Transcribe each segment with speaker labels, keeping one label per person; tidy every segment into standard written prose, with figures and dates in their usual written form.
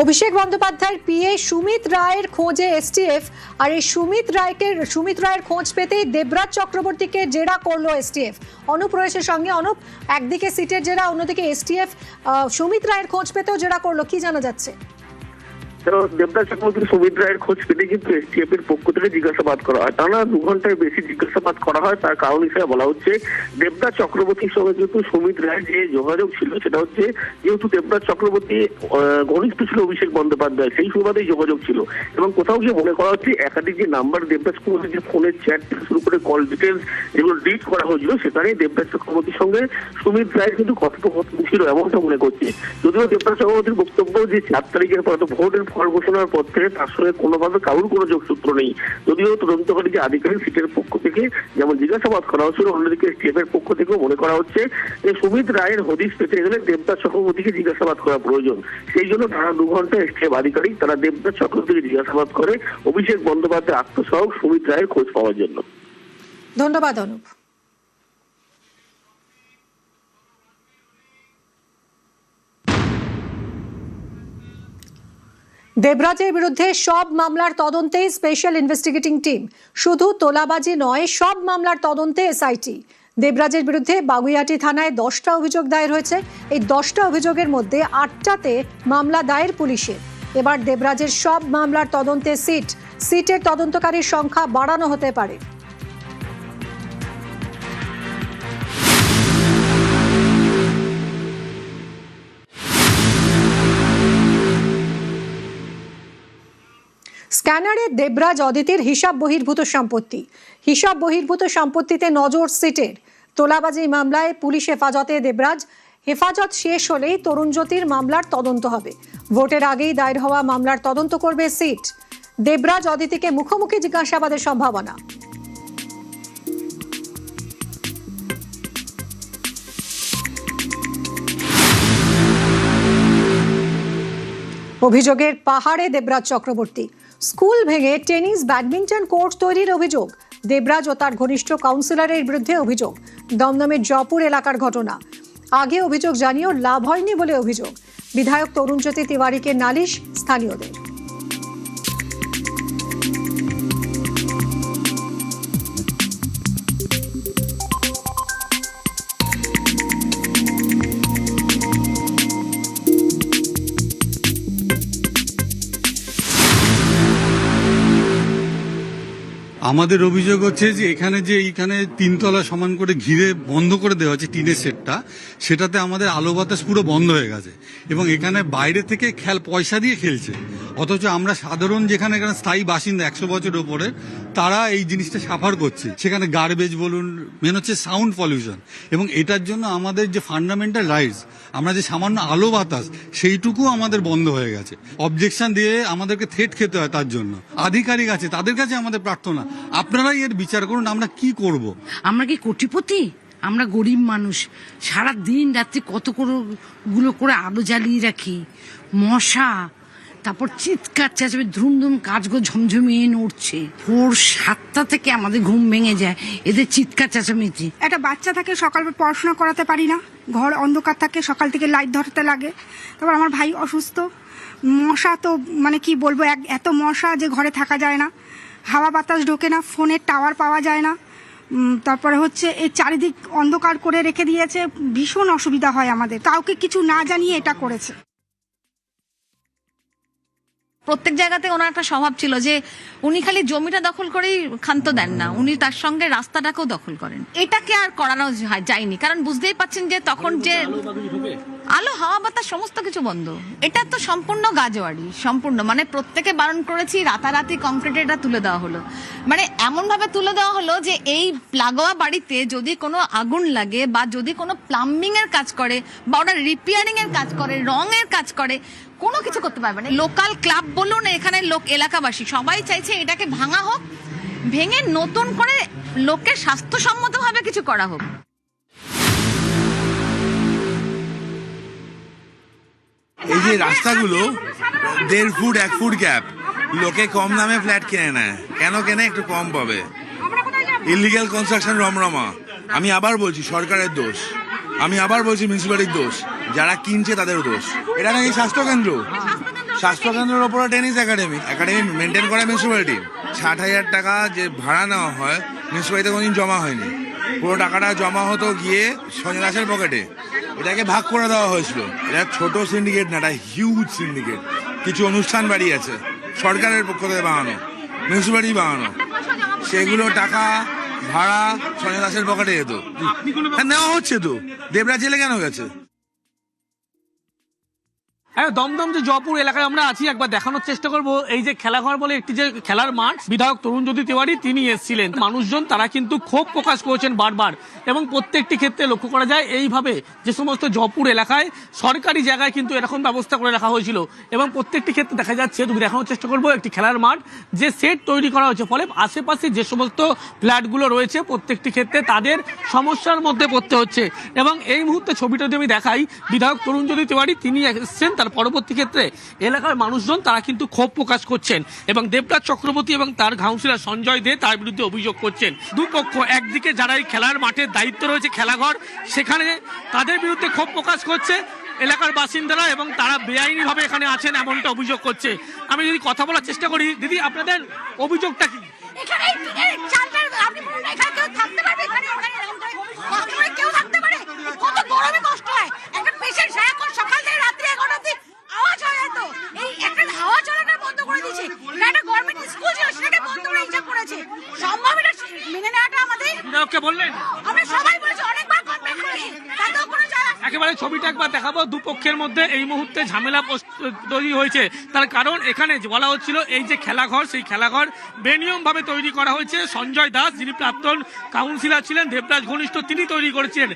Speaker 1: অভিষেক বন্দ্যোপাধ্যায়ের পিএ সুমিত রায়ের খোঁজে এসটিএফ, আর এই সুমিত রায়ের খোঁজ পেতেই দেবরাজ চক্রবর্তীকে জেরা করলো এসটিএফ। অনুপ রয়েছের সঙ্গে। অনুপ, একদিকে সিটের জেরা, অন্যদিকে এসটিএফ সুমিত রায়ের খোঁজ পেতেও জেরা করলো, কি জানা যাচ্ছে?
Speaker 2: দেবদাস চক্রবর্তী সুমিত রায়ের খোঁজ পেতে কিন্তু এসটিএফ এর পক্ষ থেকে জিজ্ঞাসাবাদ করা হয়। টানা 2 ঘন্টার বেশি জিজ্ঞাসাবাদ করা হয়। তার কারণ হিসেবে বলা হচ্ছে দেবদাস চক্রবর্তীর সঙ্গে কিন্তু সুমিত রায়ের যে যোগাযোগ ছিল সেটা হচ্ছে, যেহেতু দেবদাস চক্রবর্তী ঘনিষ্ঠ ছিল অভিষেক বন্দ্যোপাধ্যায়, সেই সুবাদেই যোগাযোগ ছিল। এবং কোথাও গিয়ে মনে করা হচ্ছে একাধিক যে নাম্বার দেবদাস চক্রবর্তীর যে ফোনের চ্যাট থেকে শুরু করে কল ডিটেলস যেগুলো ডিলিট করা হয়েছিল, সেখানে দেবদাস চক্রবর্তীর সঙ্গে সুমিত রায়ের কিন্তু কথোপকথন ছিল এমনটা মনে করছে। যদিও দেবদাস চক্রবর্তীর বক্তব্য যে 4 তারিখের পর ভোটের ফল ঘোষণার পর থেকে তার সঙ্গে কোনোভাবে কারোর কোনো যোগসূত্র নেই। যদিও তদন্তকারী যে আধিকারিক সিটের পক্ষ থেকে যেমন জিজ্ঞাসাবাদ করা হচ্ছিল, অন্যদিকে এসটিএফ এর পক্ষ থেকেও মনে করা হচ্ছে যে সুমিত রায়ের হদিশ পেতে গেলে দেবদাস চক্রবর্তীকে জিজ্ঞাসাবাদ করা প্রয়োজন। সেই জন্য টানা 2 ঘন্টা এসটিএফ আধিকারিক তারা দেবদাস চক্রবর্তীকে জিজ্ঞাসাবাদ করে অভিষেক বন্দ্যোপাধ্যায় আত্মসহায়ক সুমিত রায়ের খোঁজ পাওয়ার জন্য।
Speaker 1: ধন্যবাদ অনুপ। দেবরাজের বিরুদ্ধে সব মামলার তদন্তে স্পেশাল ইনভেস্টিগেটিং টিম। শুধু তোলাবাজি নয়, সব মামলার তদন্তে এসআইটি। দেবরাজের বিরুদ্ধে বাগুইআটি থানায় 10টা অভিযোগ দায়ের হয়েছে। এই 10টা অভিযোগের মধ্যে 8টাতে মামলা দায়ের পুলিশের। এবার দেবরাজের সব মামলার তদন্তে সিটের তদন্তকারীর সংখ্যা বাড়ানো হতে পারে। স্ক্যানারে দেবরাজ অদিতির হিসাব বহির্ভূত সম্পত্তিতে নজর সিটের। তোলাবাজি মামলায় পুলিশ হেফাজতে দেবরাজ। হেফাজত শেষ হলেই তরুণজ্যোতির মামলার তদন্ত হবে। ভোটের আগেই দায়ের হওয়া মামলার তদন্ত করবে সিট। দেবরাজ অদিতিকে মুখোমুখি জিজ্ঞাসাবাদের সম্ভাবনা। অভিযোগের পাহাড়ে দেবরাজ চক্রবর্তী। স্কুল ভেঙে টেনিস ব্যাডমিন্টন কোর্ট তৈরির অভিযোগ। দেবরাজ ও তার ঘনিষ্ঠ কাউন্সিলরের বিরুদ্ধে অভিযোগ। দমদমের জয়পুর এলাকার ঘটনা। আগে অভিযোগ জানিয়েও লাভ হয়নি বলে অভিযোগ। বিধায়ক তরুণজ্যোতি তিওয়ারিকে নালিশ স্থানীয়দের।
Speaker 3: আমাদের অভিযোগ হচ্ছে যে এইখানে 3 তলা সমান করে ঘিরে বন্ধ করে দেওয়া হচ্ছে টিনের সেটটা, সেটাতে আমাদের আলো বাতাস পুরো বন্ধ হয়ে গেছে এবং এখানে বাইরে থেকে পয়সা দিয়ে খেলছে। অথচ আমরা সাধারণ যেখানে স্থায়ী বাসিন্দা 100 বছর ওপরে, তারা এই জিনিসটা সাফার করছে। সেখানে গার্বেজ বলুন, মেন হচ্ছে সাউন্ড পলিউশন, এবং এটার জন্য আমাদের যে ফান্ডামেন্টাল রাইটস, আমরা যে সামান্য আলো বাতাস, সেইটুকু আমাদের বন্ধ হয়ে গেছে। অবজেকশন দিয়ে আমাদেরকে থ্রেট খেতে হয়। তার জন্য আধিকারিক আছে, তাদের কাছে আমাদের প্রার্থনা, আপনারাই এর বিচার করুন। আমরা কি করব?
Speaker 4: আমরা কি কোটিপতি? আমরা গরিব মানুষ। সারা দিন রাত্রি কতগুলো করে আলো জ্বালিয়ে রাখি। মশা, তারপর চিৎকার চেঁচাবে, ধুমধুম কাজগুলো ঝমঝমিয়ে নড়ছে। ভোর 7টা থেকে আমাদের ঘুম ভেঙে যায় এদের চিৎকার চেঁচামেচি।
Speaker 5: একটা বাচ্চা থাকে, সকালে পড়াশোনা করাতে পারি না, ঘর অন্ধকার থাকে, সকাল থেকে লাইট ধরতে লাগে। তারপর আমার ভাই অসুস্থ, মশা তো মানে কি বলবো, এত মশা যে ঘরে থাকা যায় না, হাওয়া বাতাস ঢোকে না, ফোনের টাওয়ার পাওয়া যায় না। তারপরে হচ্ছে এই চারিদিক অন্ধকার করে রেখে দিয়েছে, ভীষণ অসুবিধা হয় আমাদের। কাউকে কিছু না জানিয়ে এটা করেছে।
Speaker 6: প্রত্যেক জায়গাতে ওনার একটা স্বভাব ছিল যে উনি খালি জমিটা দখল করেই ক্ষান্ত দেন না, উনি তার সঙ্গে রাস্তাটাকেও দখল করেন। এটাকে আর করানো যায়নি, কারণ বুঝতেই পাচ্ছেন যে তখন যে আলো হাওয়া বাতাস সমস্ত কিছু বন্ধ। এটা তো সম্পূর্ণ গাজোয়ারি, সম্পূর্ণ মানে প্রত্যেকে বারণ করেছি, রাতারাতি কংক্রিটে এটা তুলে দেওয়া হলো। মানে এমন ভাবে তুলে দেওয়া হলো যে এই লাগোয়া বাড়িতে যদি কোনো আগুন লাগে বা যদি কোনো প্লাম্বিং এর কাজ করে বা ওরা রিপেয়ারিং এর কাজ করে, রঙের কাজ করে, কোনো কিছু করতে পারবে না। লোকাল ক্লাব বলুন, এখানে এলাকাবাসী সবাই চাইছে এটাকে ভাঙা হোক, ভেঙে নতুন করে লোকের স্বাস্থ্যসম্মতভাবে কিছু করা হোক।
Speaker 7: এই যে রাস্তাগুলো 1.5 ফুট 1 ফুট গ্যাপ, লোকে কম দামে ফ্ল্যাট কিনে নেয়। কেন কেনে? একটু কম পাবে। ইলিগাল কনস্ট্রাকশন রমরমা। আমি আবার বলছি সরকারের দোষ, আমি আবার বলছি মিউনিসিপ্যালিটির দোষ, যারা কিনছে তাদের দোষ। এটা নাকি স্বাস্থ্যকেন্দ্র, স্বাস্থ্যকেন্দ্রের ওপরে টেনিস একাডেমি মেনটেন করে মিউনিসিপ্যালিটি। 60,000 টাকা যে ভাড়া নেওয়া হয় মিউনিসিপ্যালিটিতে কোনোদিন জমা হয়নি, পুরো টাকাটা জমা হতো গিয়ে সঞ্জয় দাসের পকেটে। এটাকে ভাগ করে দেওয়া হয়েছিল। এটা ছোট সিন্ডিকেট না, এটা হিউজ সিন্ডিকেট। কিছু অনুষ্ঠান বাড়ি আছে সরকারের পক্ষ থেকে বানানো, মিউনিসিপ্যালিটি বানানো, সেগুলো টাকা ভাড়া সঞ্জয় দাসের পকেটে যেত। নেওয়া হচ্ছে তো, দেবরাজ জেলে কেন গেছে?
Speaker 8: দমদম যে জয়পুর এলাকায় আমরা আছি, একবার দেখানোর চেষ্টা করব এই যে খেলাঘর বলে একটি যে খেলার মাঠ, বিধায়ক তরুণজ্যোতি তিওয়ারি তিনি এসেছিলেন। মানুষজন তারা কিন্তু ক্ষোভ প্রকাশ করেছেন বারবার, এবং প্রত্যেকটি ক্ষেত্রে লক্ষ্য করা যায় এইভাবে যে সমস্ত জয়পুর এলাকায় সরকারি জায়গায় কিন্তু এরকম ব্যবস্থা করে রাখা হয়েছিল, এবং প্রত্যেকটি ক্ষেত্রে দেখা যাচ্ছে, তুমি দেখানোর চেষ্টা করবো একটি খেলার মাঠ যে সেট তৈরি করা হয়েছে, ফলে আশেপাশে যে সমস্ত ফ্ল্যাটগুলো রয়েছে প্রত্যেকটি ক্ষেত্রে তাদের সমস্যার মধ্যে পড়তে হচ্ছে। এবং এই মুহূর্তে ছবিটা যদি আমি দেখাই, বিধায়ক তরুণজ্যোতি তিওয়ারি তিনি এসেছেন, তার পরবর্তী ক্ষেত্রে এলাকার মানুষজন তারা কিন্তু ক্ষোভ প্রকাশ করছেন, এবং দেবরাজ চক্রবর্তী এবং তার কাউন্সিলর সঞ্জয় দে তার বিরুদ্ধে অভিযোগ করছেন। দুপক্ষ, একদিকে যারা এই খেলার মাঠের দায়িত্ব রয়েছে খেলাঘর, সেখানে তাদের বিরুদ্ধে ক্ষোভ প্রকাশ করছে এলাকার বাসিন্দারা, এবং তারা বেআইনিভাবে এখানে আছেন এমনটা অভিযোগ করছে। আমি যদি কথা বলার চেষ্টা করি, দিদি আপনাদের অভিযোগটা কি? একেবারে ছবিটা একবার দেখাবো। দুপক্ষের মধ্যে এই মুহূর্তে ঝামেলা তৈরি হয়েছে, তার কারণ এখানে বলা হচ্ছিল এই যে খেলাঘর, সেই খেলাঘর বেনিয়ম ভাবে তৈরি করা হয়েছে। সঞ্জয় দাস যিনি প্রাক্তন কাউন্সিলর ছিলেন, দেবরাজ ঘনিষ্ঠ, তিনি তৈরি করেছিলেন।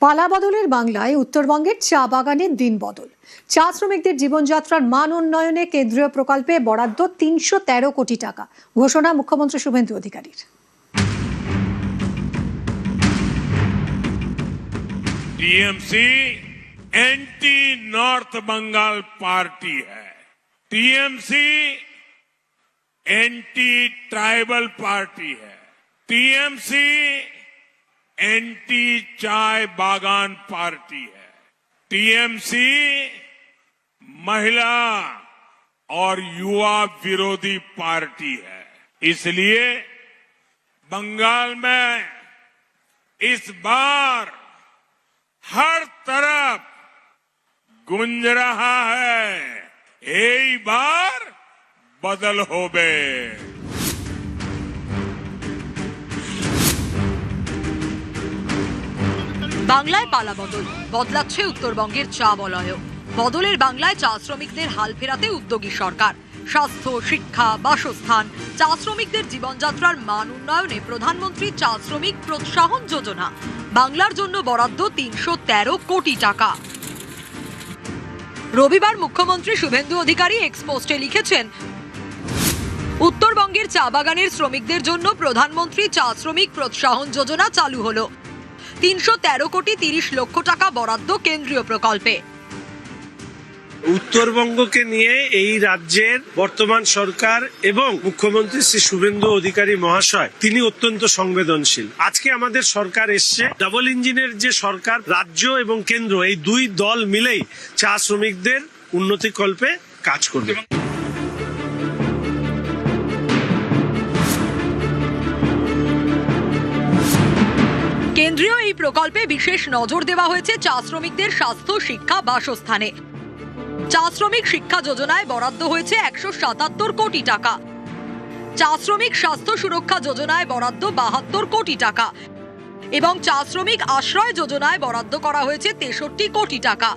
Speaker 1: পালা বদলের বাংলায় উত্তরবঙ্গের চা বাগানের দিন বদল। চা শ্রমিকদের জীবনযাত্রার মান উন্নয়নে কেন্দ্রীয় প্রকল্পে বরাদ্দ 313 কোটি টাকা, ঘোষণা মুখ্যমন্ত্রী শুভেন্দু অধিকারীর।
Speaker 9: TMC anti north Bengal party है, टीएमसी एंटी ट्राइबल पार्टी है, टीएमसी एंटी चाय बागान पार्टी है, टीएमसी महिला और युवा विरोधी पार्टी है। इसलिए बंगाल में इस बार हर तरफ गुंज रहा है, এই বার বদল হবে।
Speaker 10: বাংলায় পালা বদল, বদলাচ্ছে উত্তরবঙ্গের চা বলয়। বদলের বাংলায় চা শ্রমিকদের হাল ফেরাতে উদ্যোগী সরকার। স্বাস্থ্য, শিক্ষা, বাসস্থান, চা শ্রমিকদের জীবনযাত্রার মান উন্নয়নে প্রধানমন্ত্রী চা শ্রমিক প্রোৎসাহন যোজনা, বাংলার জন্য বরাদ্দ 313 কোটি টাকা। রবিবার মুখ্যমন্ত্রী শুভেন্দু অধিকারী এক্স পোস্টে লিখেছেন, উত্তরবঙ্গের চা বাগানের শ্রমিকদের জন্য প্রধানমন্ত্রী চা শ্রমিক প্রোৎসাহন যোজনা চালু হলো। 313 কোটি 30 লক্ষ টাকা বরাদ্দ কেন্দ্রীয় প্রকল্পে।
Speaker 11: উত্তরবঙ্গকে নিয়ে এই রাজ্যের বর্তমান সরকার এবং মুখ্যমন্ত্রী শ্রী শুভেন্দু অধিকারী মহাশয় তিনি অত্যন্ত সংবেদনশীল। আজকে আমাদের সরকার এসছে, ডাবল ইঞ্জিনের যে সরকার, রাজ্য এবং কেন্দ্র, এই দুই দল মিলেই চা শ্রমিকদের উন্নতিকল্পে কাজ করবে।
Speaker 10: কেন্দ্রীয় এই প্রকল্পে বিশেষ নজর দেওয়া হয়েছে চা শ্রমিকদের স্বাস্থ্য, শিক্ষা, বাসস্থানে। চা শ্রমিক শিক্ষা যোজনায় বরাদ্দ হয়েছে 177 কোটি টাকা। চা শ্রমিক স্বাস্থ্য সুরক্ষা যোজনায় বরাদ্দ 72 কোটি টাকা, এবং চা শ্রমিক আশ্রয় যোজনায় বরাদ্দ করা হয়েছে 63 কোটি টাকা।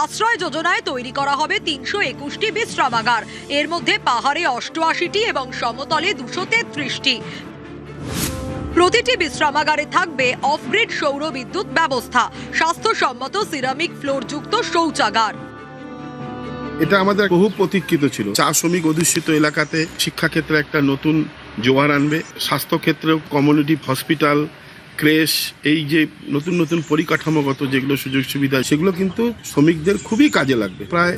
Speaker 10: আশ্রয় যোজনায় তৈরি করা হবে 321টি বিশ্রামাগার, এর মধ্যে পাহাড়ে 88টি এবং সমতলে 233টি। প্রতিটি বিশ্রামাগারে থাকবে অফ গ্রিড সৌর বিদ্যুৎ ব্যবস্থা, স্বাস্থ্যসম্মত সিরামিক ফ্লোর যুক্ত শৌচাগার।
Speaker 12: এটা আমাদের বহু প্রতীক্ষিত ছিল। চা শ্রমিক অধ্যুষিত এলাকাতে শিক্ষাক্ষেত্রে একটা নতুন জোয়ার আনবে, স্বাস্থ্যক্ষেত্রেও কমিউনিটি হসপিটাল, ক্রেশ, এই যে নতুন নতুন পরিকাঠামোগত যেগুলো সুযোগ সুবিধা, সেগুলো কিন্তু শ্রমিকদের খুবই কাজে লাগবে। প্রায়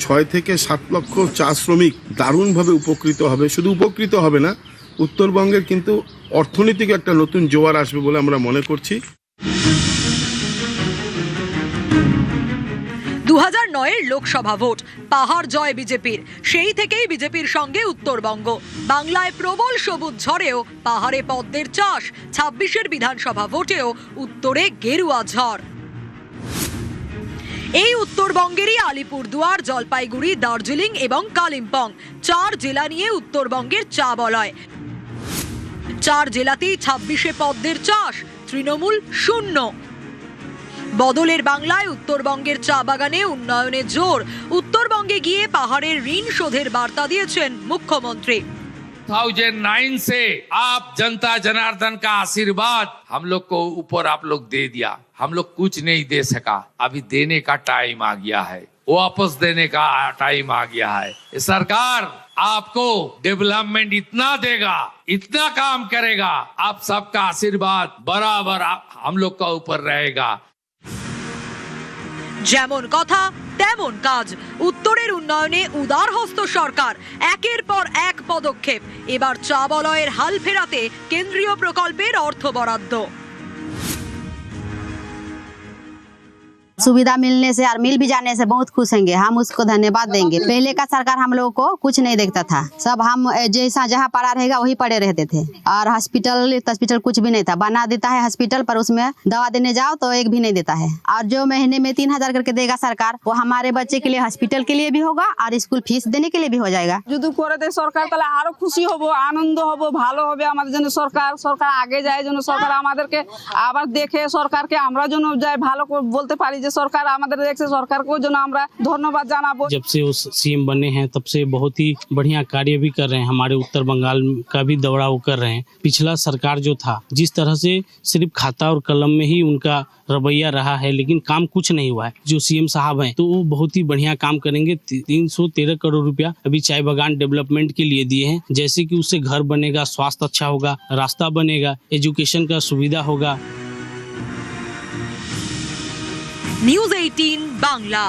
Speaker 12: 6 থেকে 7 লক্ষ চা শ্রমিক দারুণভাবে উপকৃত হবে। শুধু উপকৃত হবে না, উত্তরবঙ্গের কিন্তু অর্থনৈতিক একটা নতুন জোয়ার আসবে বলে আমরা মনে করছি।
Speaker 10: 2009-এর লোকসভা ভোট, পাহাড় জয় বিজেপির। সেই থেকেই বিজেপির সঙ্গে উত্তরবঙ্গ। বাংলায় প্রবল সবুজ ঝড়েও পাহাড়ে পদ্মের চাষ, 26-এর বিধানসভা ভোটেও উত্তরে গেরুয়া ঝড়। এই উত্তরবঙ্গেরই আলিপুরদুয়ার, জলপাইগুড়ি, দার্জিলিং এবং কালিম্পং 4 জেলা নিয়ে উত্তরবঙ্গের চা বলয়। 4 জেলাতেই 26-এ পদ্মের চাষ, তৃণমূল শূন্য। বদলের বাংলায় উত্তরবঙ্গের চা বাগানে উন্নয়নের জোর। উত্তরবঙ্গে গিয়ে পাহাড়ের ঋণ শোধের বার্তা দিয়েছেন মুখ্যমন্ত্রী।
Speaker 13: 2009 से आप जनता जनार्दन का आशीर्वाद हम लोग को ऊपर आप लोग दे दिया, हम लोग कुछ नहीं दे सका, अभी देने का टाइम आ गया है, वापस देने का टाइम आ गया है। सरकार आपको डेवलपमेंट इतना देगा, इतना काम करेगा, आप सबका आशीर्वाद बराबर हम लोग का ऊपर रहेगा।
Speaker 10: যেমন কথা তেমন কাজ। উত্তরের উন্নয়নে উদারহস্ত সরকার, একের পর এক পদক্ষেপ। এবার চা বলয়ের হাল ফেরাতে কেন্দ্রীয় প্রকল্পের অর্থ বরাদ্দ।
Speaker 14: सुविधा मिलने से और मिल भी जाने से बहुत खुश होंगे, हम उसको धन्यवाद देंगे। पहले का सरकार हम लोगों को कुछ नहीं देखता था, सब हम जैसा जहाँ पड़ा रहेगा वही पड़े रहते थे। और हॉस्पिटल कुछ भी नहीं था, बना देता है हॉस्पिटल पर उसमें दवा देने जाओ तो एक भी नहीं देता है। और जो महीने में 3000 करके देगा सरकार, वो हमारे बच्चे के लिए हॉस्पिटल के लिए भी होगा और स्कूल फीस देने के लिए भी हो जाएगा।
Speaker 5: যদি করে দেয় সরকার তাহলে আরো খুশি হব, আনন্দ হব, ভালো হবে আমাদের জন্য। সরকার আগে যায় যেন, সরকার আমাদেরকে আবার দেখে, সরকারকে আমরা যেন যাই ভালো বলতে পারি যে सरकार আমাদের দেখছে, সরকারকেও যেন আমরা ধন্যবাদ জানাবো।
Speaker 8: जब से उस सीएम बने हैं तब से बहुत ही बढ़िया कार्य भी कर रहे हैं, हमारे उत्तर बंगाल का भी दौरा वो कर रहे हैं। पिछला सरकार जो था जिस तरह से सिर्फ खाता और कलम में ही उनका रवैया रहा है, लेकिन काम कुछ नहीं हुआ है। जो सीएम साहब हैं तो वो बहुत ही बढ़िया काम करेंगे। 313 करोड़ रुपया अभी चाय बागान डेवलपमेंट के लिए दिए हैं, जैसे कि उससे घर बनेगा, स्वास्थ्य अच्छा होगा, रास्ता बनेगा, एजुकेशन का सुविधा होगा।
Speaker 10: নিউজ 18 বাংলা।